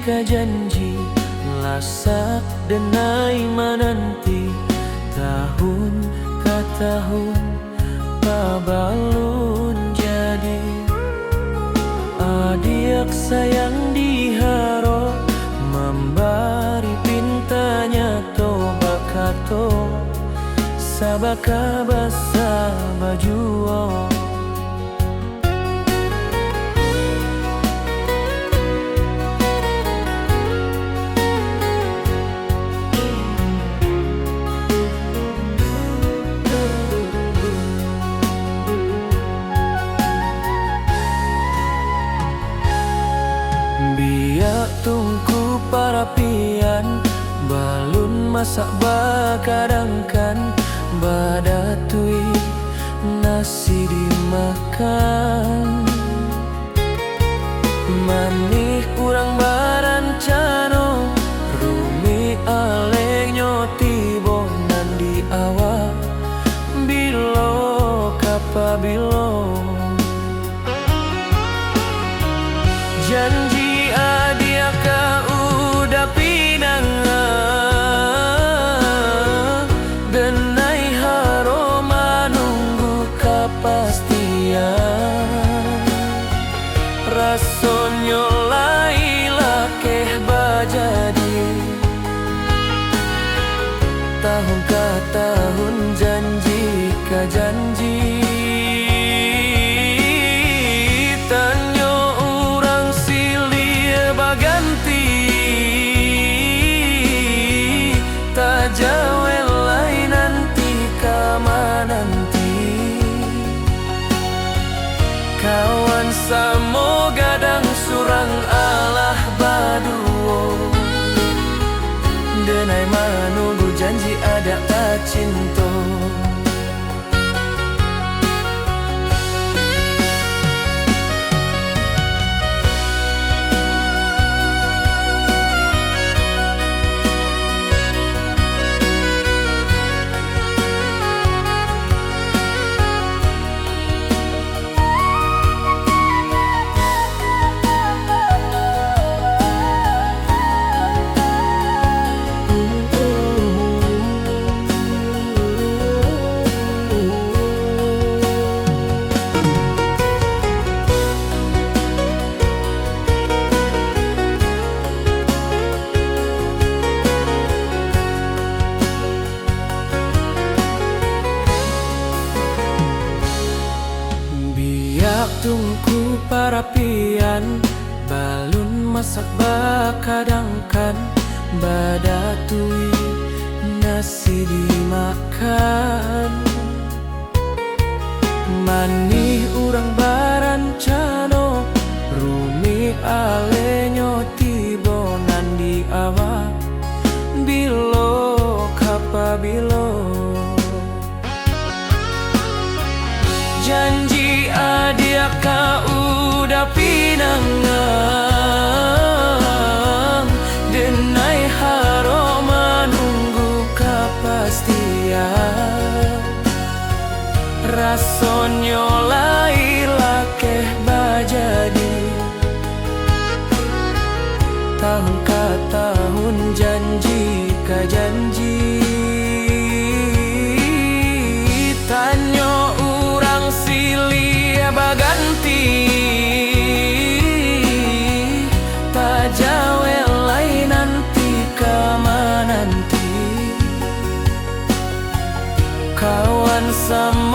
ka janji lasak denai mananti tahun ka tahun pabalun jadi adik sayang diharo membari pintanya to bakato sabaka basa bajuo. Biak tungku parapian balun masak bakadangkan badatui nasi dimakan manih kurang barancano rumi aleng nyoti bonan di awak bilo kapabilo janji adia ka udah pinangan denai haro manunggu kepastian rasonyo laila keh bajadi tahun ka tahun janji ka janji jawelai nanti kama nanti kawan samo gadang surang alah baduo denai manunggu janji ada tak cinta. Tungku parapian balun masak bakadangkan badatui nasi dimakan manih urang barancano rumi alenyo tibonan di awak bilo kapabilo janji adia ka udah pinangan denai haro manunggu kepastian rasonyo laila keh bajadi tahun ka tahun janji ka janji tanyo urang silia baganti tak jawelai nanti kama nanti kawan sama